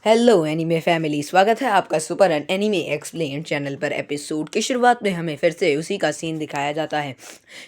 Hello anime family, स्वागत है आपका सुपर एनीमे एक्सप्लेन चैनल पर। एपिसोड की शुरुआत में हमें फिर से उसी का सीन दिखाया जाता है।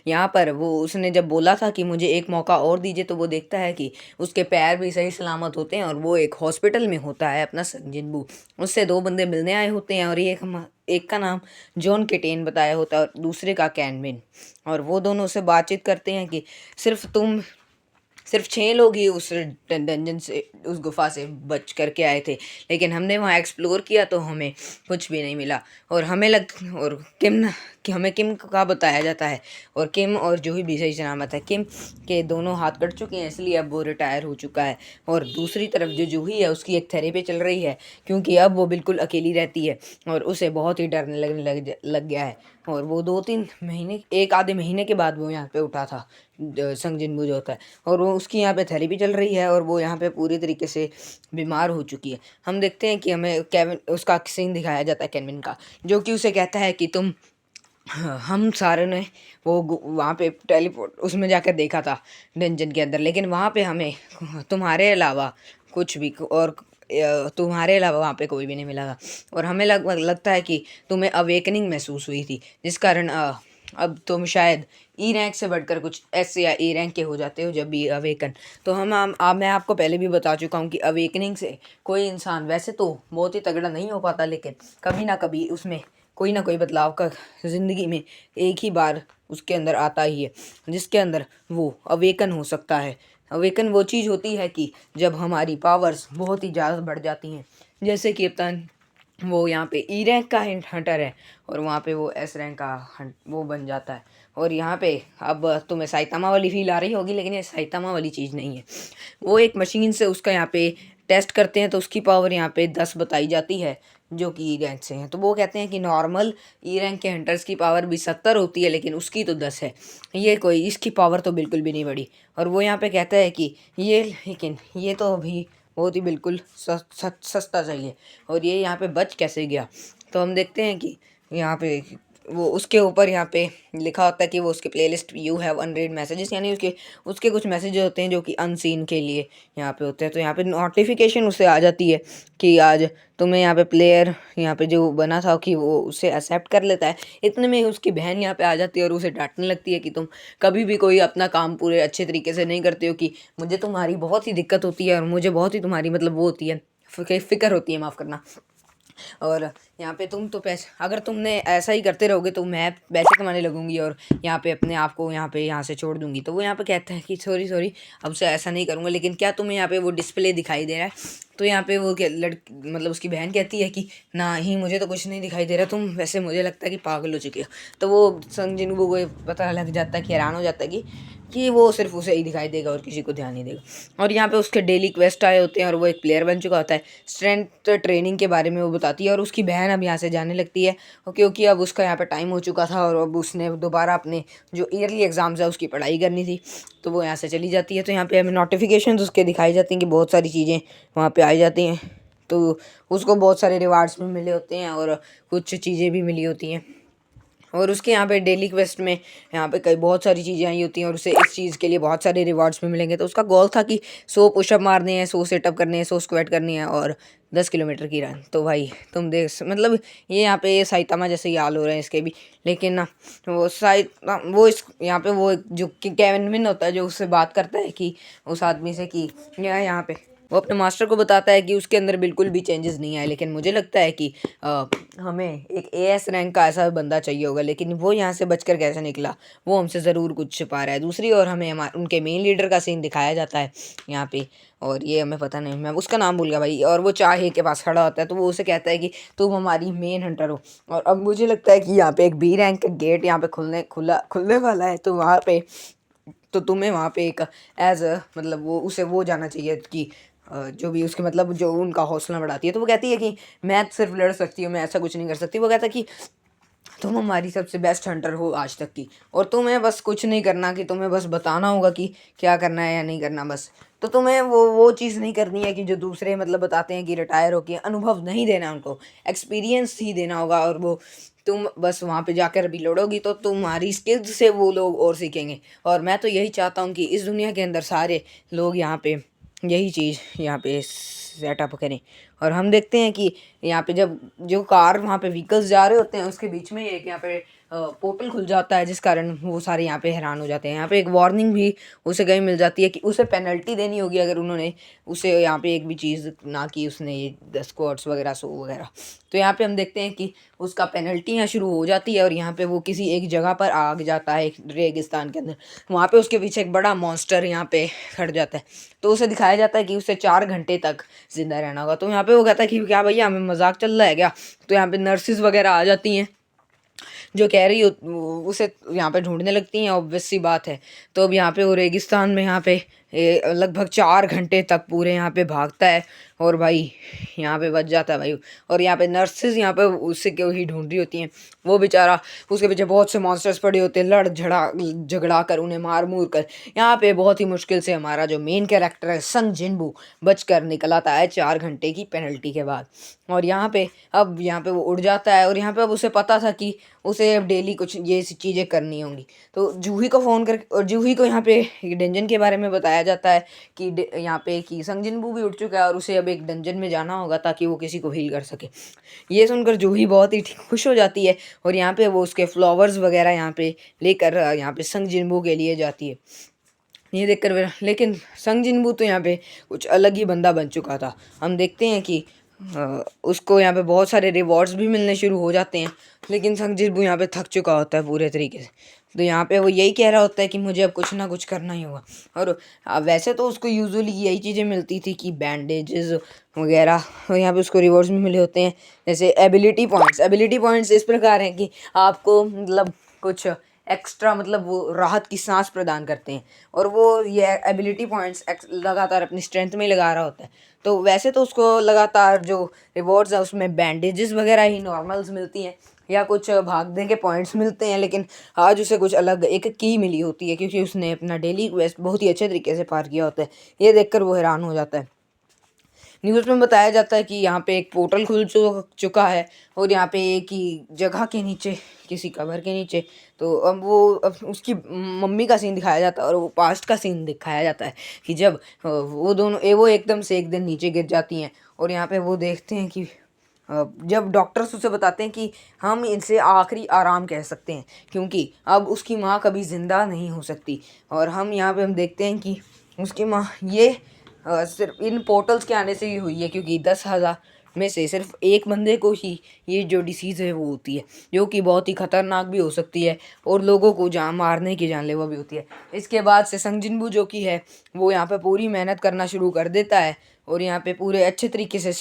यहाँ पर वो उसने जब बोला था कि मुझे एक मौका और दीजिए, तो वो देखता है कि उसके पैर भी सही सलामत होते हैं और वो एक हॉस्पिटल में होता है अपना संजिनबू। उससे दो बंदे मिलने आए होते हैं और एक का नाम जॉन केटेन बताया होता है और दूसरे का कैनविन। और वो दोनों से बातचीत करते हैं कि सिर्फ 6 लोग ही उस डंजन से, उस गुफा से बच करके आए थे, लेकिन हमने वहाँ एक्सप्लोर किया तो हमें कुछ भी नहीं मिला। और और किम कि हमें किम का बताया जाता है, और किम और जूही भी सही सलामत है। किम के दोनों हाथ कट चुके हैं, इसलिए अब वो रिटायर हो चुका है। और दूसरी तरफ जो जूही है, उसकी एक थेरेपी चल रही है, क्योंकि अब वो बिल्कुल अकेली रहती है और उसे बहुत ही डरने लगने लग गया है। और वो 2-3 महीने, एक आधे महीने के बाद वो यहाँ पे उठा था, संग जो होता है, और वो उसकी यहाँ पे थेरेपी चल रही है और वो यहाँ पे पूरी तरीके से बीमार हो चुकी है। हम देखते हैं कि हमें केविन, उसका सीन दिखाया जाता है केविन का, जो कि उसे कहता है कि हम सारे ने वहाँ पे टेलीपोर्ट उसमें जाकर देखा था डंजन के अंदर, लेकिन वहाँ पे हमें तुम्हारे अलावा कुछ भी और तुम्हारे अलावा वहाँ पे कोई भी नहीं मिला था। और हमें लगता है कि तुम्हें अवेकनिंग महसूस हुई थी, जिस कारण अब तुम शायद ई रैंक से बढ़कर कुछ एस या ए रैंक के हो जाते हो जब भी अवेकन। तो मैं आपको पहले भी बता चुका हूँ कि अवेकनिंग से कोई इंसान वैसे तो बहुत ही तगड़ा नहीं हो पाता, लेकिन कभी ना कभी उसमें कोई ना कोई बदलाव का ज़िंदगी में एक ही बार उसके अंदर आता ही है, जिसके अंदर वो अवेकन हो सकता है। अवेकन वो चीज़ होती है कि जब हमारी पावर्स बहुत ही ज़्यादा बढ़ जाती हैं, जैसे कि अपन वो यहाँ पे ई रैंक का हंटर है और वहाँ पे वो एस रैंक का वो बन जाता है। और यहाँ पे अब तुम्हें साइतामा वाली फील आ रही होगी, लेकिन ये साइतामा वाली चीज़ नहीं है। वो एक मशीन से उसका यहाँ पे टेस्ट करते हैं, तो उसकी पावर यहाँ पे 10 बताई जाती है, जो कि ई रैंक से हैं। तो वो कहते हैं कि नॉर्मल ई रैंक के हंटर्स की पावर भी 70 होती है, लेकिन उसकी तो 10 है। इसकी पावर तो बिल्कुल भी नहीं बढ़ी। और वो यहाँ पे कहता है कि लेकिन ये तो अभी बहुत ही बिल्कुल सस्ता चाहिए, और ये यहाँ पे बच कैसे गया। तो हम देखते हैं कि यहाँ पे वो उसके ऊपर यहाँ पे लिखा होता है कि वो उसके playlist you have unread messages, यानी उसके उसके कुछ मैसेज होते हैं जो कि अनसीन के लिए यहाँ पे होते हैं। तो यहाँ पे नोटिफिकेशन उसे आ जाती है कि आज तुम्हें यहाँ पे प्लेयर यहाँ पे जो बना था कि वो उसे एक्सेप्ट कर लेता है। इतने में उसकी बहन यहाँ पे आ जाती है और उसे डांटने लगती है कि तुम कभी भी कोई अपना काम पूरे अच्छे तरीके से नहीं करते हो, कि मुझे तुम्हारी बहुत ही दिक्कत होती है और मुझे बहुत ही तुम्हारी मतलब वो होती है, फिक्र होती है, माफ़ करना। और यहाँ पे तुम तो पैसे, अगर तुमने ऐसा ही करते रहोगे तो मैं पैसे कमाने लगूंगी और यहाँ पे अपने आप को यहाँ से छोड़ दूंगी। तो वो यहाँ पे कहता है कि सॉरी सॉरी, अब से ऐसा नहीं करूँगा, लेकिन क्या तुम्हें यहाँ पे वो डिस्प्ले दिखाई दे रहा है। तो यहाँ पे वो मतलब उसकी बहन कहती है कि ना ही, मुझे तो कुछ नहीं दिखाई दे रहा, तुम वैसे मुझे लगता है कि पागल हो चुके हो। तो वो संग जिनको को पता लग जाता है, कि हैरान हो जाता है कि वो सिर्फ उसे ही दिखाई देगा और किसी को ध्यान नहीं देगा। और यहाँ पे उसके डेली क्वेस्ट आए होते हैं और वो एक प्लेयर बन चुका होता है। स्ट्रेंथ ट्रेनिंग के बारे में वो बताती है और उसकी बहन अब यहाँ से जाने लगती है, और क्योंकि अब उसका यहाँ पे टाइम हो चुका था और अब उसने दोबारा अपने जो ईयरली एग्ज़ाम्स है उसकी पढ़ाई करनी थी, तो वो यहाँ से चली जाती है। तो यहाँ पे हमें नोटिफिकेशन उसके दिखाई जाती हैं कि बहुत सारी चीज़ें वहाँ पे आई जाती हैं। तो उसको बहुत सारे रिवार्ड्स भी मिले होते हैं और कुछ चीज़ें भी मिली होती हैं। और उसके यहाँ पे डेली क्वेस्ट में यहाँ पे कई बहुत सारी चीज़ें आई होती हैं और उसे इस चीज़ के लिए बहुत सारे रिवार्ड्स भी मिलेंगे। तो उसका गोल था कि 100 पुशअप मारने हैं, 100 सेटअप करने हैं, 100 स्क्वाट करनी है और 10 किलोमीटर की रन। तो भाई तुम देख, मतलब ये यहाँ पे साइतामा जैसे ही हाल हो रहे हैं इसके भी। लेकिन ना वो इस यहाँ पे वो जो केविन मिन होता है, जो उससे बात करता है कि उस आदमी से कि यहाँ पे वो अपने मास्टर को बताता है कि उसके अंदर बिल्कुल भी चेंजेस नहीं आए। लेकिन मुझे लगता है कि हमें एक एएस रैंक का ऐसा बंदा चाहिए होगा, लेकिन वो यहाँ से बचकर कैसे निकला, वो हमसे ज़रूर कुछ छिपा रहा है। दूसरी ओर हमें उनके मेन लीडर का सीन दिखाया जाता है यहाँ पे, और ये हमें पता नहीं, मैं उसका नाम भूल गया भाई। और वो चाहे के पास खड़ा होता है, तो वो उसे कहता है कि तुम हमारी मेन हंटर हो। और अब मुझे लगता है कि यहाँ पे एक बी रैंक का गेट यहाँ पे खुलने वाला है, तो वहाँ पे तो तुम्हें वहाँ पे एक एज मतलब वो उसे वो जाना चाहिए कि जो भी उसके मतलब जो उनका हौसला बढ़ाती है। तो वो कहती है कि मैं सिर्फ लड़ सकती हूँ, मैं ऐसा कुछ नहीं कर सकती। वो कहता है कि तुम हमारी सबसे बेस्ट हंटर हो आज तक की, और तुम्हें बस कुछ नहीं करना, कि तुम्हें बस बताना होगा कि क्या करना है या नहीं करना बस। तो तुम्हें वो चीज़ नहीं करनी है कि जो दूसरे मतलब बताते हैं कि रिटायर होके, अनुभव नहीं देना उनको, एक्सपीरियंस ही देना होगा। और वो तुम बस वहाँ पे जाकर अभी लड़ोगी तो तुम्हारी स्किल्स से वो लोग और सीखेंगे। और मैं तो यही चाहता हूँ कि इस दुनिया के अंदर सारे लोग यहाँ पे यही चीज़ यहाँ पे सेटअप करें। और हम देखते हैं कि यहाँ पे जब जो कार वहाँ पे व्हीकल्स जा रहे होते हैं उसके बीच में एक यहाँ पे पोर्टल खुल जाता है, जिस कारण वो सारे यहाँ पे हैरान हो जाते हैं। यहाँ पे एक वार्निंग भी उसे कहीं मिल जाती है कि उसे पेनल्टी देनी होगी अगर उन्होंने उसे यहाँ पे एक भी चीज़ ना की, उसने ये 10 स्क्वाट्स वगैरह सो वगैरह। तो यहाँ पे हम देखते हैं कि उसका पेनल्टी यहाँ शुरू हो जाती है और यहाँ पे वो किसी एक जगह पर आग जाता है, एक रेगिस्तान के अंदर। वहाँ पे उसके पीछे एक बड़ा मॉन्स्टर यहाँ पे खड़ जाता है। तो उसे दिखाया जाता है कि उसे 4 घंटे तक ज़िंदा रहना होगा। तो यहाँ पे वो कहता है कि क्या भैया हमें मजाक चल रहा है क्या? तो यहाँ पे नर्सिस वगैरह आ जाती हैं जो कह रही हो उसे यहाँ पे ढूंढने लगती हैं, ऑब्वियस सी बात है। तो अब यहाँ पे वो रेगिस्तान में यहाँ पे लगभग 4 घंटे तक पूरे यहाँ पे भागता है और भाई यहाँ पे बच जाता है भाई। और यहाँ पे नर्सेज यहाँ पे उससे क्यों ही ढूंढ रही होती हैं, वो बेचारा उसके पीछे बहुत से मॉन्स्टर्स पड़े होते हैं, लड़ झगड़ा कर उन्हें मार मूर कर यहाँ पे बहुत ही मुश्किल से हमारा जो मेन कैरेक्टर है संग जिनबू बच कर निकल आता है 4 घंटे की पेनल्टी के बाद। और यहाँ पे अब यहाँ पे वो उड़ जाता है और यहाँ पे अब उसे पता था कि उसे अब डेली कुछ ये चीज़ें करनी होंगी। तो जूही को फ़ोन कर और जूही को यहाँ पे डंजन के बारे में बताया जाता है कि यहाँ पे कि संग जिनबू भी उठ चुका है और उसे अब एक डंजन में जाना होगा ताकि वो किसी को हील कर सके। ये सुनकर जूही बहुत ही खुश हो जाती है और यहाँ पे वो उसके फ्लावर्स वगैरह यहाँ पे लेकर यहाँ पे संग जिनबू के लिए जाती है। ये देखकर लेकिन संग जिनबू तो यहाँ पे कुछ अलग ही बंदा बन चुका था। हम देखते हैं कि उसको यहाँ पे बहुत सारे रिवॉर्ड्स भी मिलने शुरू हो जाते हैं, लेकिन संग जिनबू यहाँ पे थक चुका होता है पूरे तरीके से। तो यहाँ पे वो यही कह रहा होता है कि मुझे अब कुछ ना कुछ करना ही होगा। और वैसे तो उसको यूजुअली यही चीज़ें मिलती थी कि बैंडेजेस वगैरह, और यहाँ पे उसको रिवॉर्ड्स भी मिले होते हैं जैसे एबिलिटी पॉइंट्स। एबिलिटी पॉइंट्स इस प्रकार हैं कि आपको मतलब कुछ एक्स्ट्रा मतलब वो राहत की सांस प्रदान करते हैं और वो ये एबिलिटी पॉइंट्स लगातार अपनी स्ट्रेंथ में लगा रहा होता है। तो वैसे तो उसको लगातार जो रिवॉर्ड्स है उसमें बैंडेजेस वगैरह ही नॉर्मल्स मिलती हैं या कुछ भागने के पॉइंट्स मिलते हैं, लेकिन आज उसे कुछ अलग एक की मिली होती है क्योंकि उसने अपना डेली क्वेस्ट बहुत ही अच्छे तरीके से पार किया होता है। ये देखकर वो हैरान हो जाता है। न्यूज़ में बताया जाता है कि यहाँ पे एक पोर्टल खुल चुका है और यहाँ पे एक ही जगह के नीचे किसी कबर के नीचे तो अब उसकी मम्मी का सीन दिखाया जाता है और वो पास्ट का सीन दिखाया जाता है कि जब वो दोनों वो एकदम से एक दिन नीचे गिर जाती हैं और यहाँ पे वो देखते हैं कि जब डॉक्टर्स उसे बताते हैं कि हम इनसे आखिरी आराम कह सकते हैं क्योंकि अब उसकी माँ कभी ज़िंदा नहीं हो सकती। और हम यहाँ पे हम देखते हैं कि उसकी माँ ये सिर्फ इन पोर्टल्स के आने से ही हुई है क्योंकि 10,000 में से सिर्फ एक बंदे को ही ये जो डिसीज़ है वो होती है, जो कि बहुत ही ख़तरनाक भी हो सकती है और लोगों को जान मारने की जानलेवा भी होती है। इसके बाद से संग जिनबू जो कि है वो यहाँ पे पूरी मेहनत करना शुरू कर देता है और यहाँ पे पूरे अच्छे तरीके से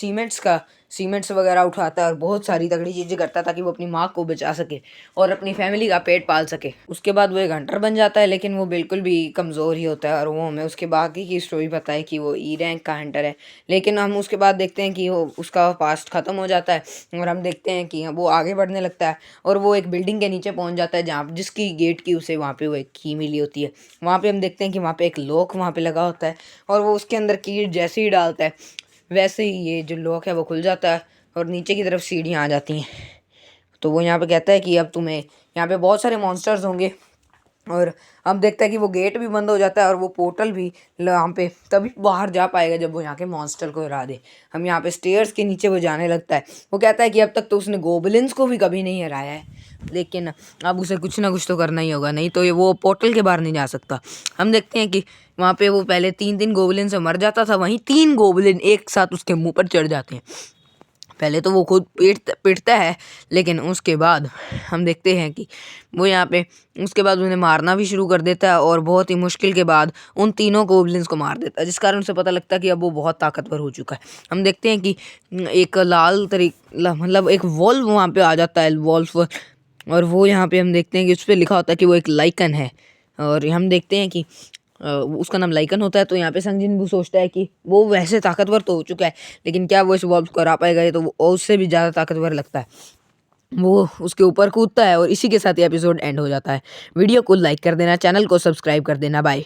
सीमेंट्स वगैरह उठाता है और बहुत सारी तगड़ी चीज़ें करता है ताकि वो अपनी माँ को बचा सके और अपनी फैमिली का पेट पाल सके। उसके बाद वो एक हंटर बन जाता है, लेकिन वो बिल्कुल भी कमज़ोर ही होता है और वो हमें उसके बाकी की स्टोरी पता है कि वो ई रैंक का हंटर है। लेकिन हम उसके बाद देखते हैं कि वो उसका पास्ट ख़त्म हो जाता है और हम देखते हैं कि वो आगे बढ़ने लगता है और वो एक बिल्डिंग के नीचे पहुँच जाता है जहाँ जिसकी गेट की उसे वहाँ पर वो एक की मिली होती है। वहाँ पर हम देखते हैं कि वहाँ पर एक लॉक वहाँ पर लगा होता है और वो उसके अंदर की जैसे ही डालता है वैसे ही ये जो लॉक है वो खुल जाता है और नीचे की तरफ सीढ़ियाँ आ जाती हैं। तो वो यहाँ पे कहता है कि अब तुम्हें यहाँ पे बहुत सारे मॉन्स्टर्स होंगे और अब देखता है कि वो गेट भी बंद हो जाता है और वो पोर्टल भी यहाँ पे तभी बाहर जा पाएगा जब वो यहाँ के मॉन्स्टर को हरा दे। हम यहाँ पे स्टेयर्स के नीचे वो जाने लगता है। वो कहता है कि अब तक तो उसने गोबलिन्स को भी कभी नहीं हराया है, लेकिन अब उसे कुछ ना कुछ तो करना ही होगा, नहीं तो ये वो पोर्टल के बाहर नहीं जा सकता। हम देखते हैं कि वहाँ पे वो पहले 3 गोबलिन से मर जाता था, वहीं 3 गोबलिन एक साथ उसके मुंह पर चढ़ जाते हैं। पहले तो वो खुद पीटता है, लेकिन उसके बाद हम देखते हैं कि वो यहाँ पे उसके बाद उन्हें मारना भी शुरू कर देता है और बहुत ही मुश्किल के बाद उन तीनों गोबलिन्स को मार देता है, जिस कारण उसे पता लगता है कि अब वो बहुत ताकतवर हो चुका है। हम देखते हैं कि एक मतलब एक वॉल्व वहाँ पे आ जाता है, वॉल्व, और वो यहाँ पे हम देखते हैं कि उस पर लिखा होता है कि वो एक लाइकन है और हम देखते हैं कि उसका नाम लाइकन होता है। तो यहाँ पे संग जिनबू सोचता है कि वो वैसे ताकतवर तो हो चुका है, लेकिन क्या वो इस वॉल्व को हरा पाएगा? ये तो वो उससे भी ज़्यादा ताकतवर लगता है। वो उसके ऊपर कूदता है और इसी के साथ ये एपिसोड एंड हो जाता है। वीडियो को लाइक कर देना, चैनल को सब्सक्राइब कर देना। बाय।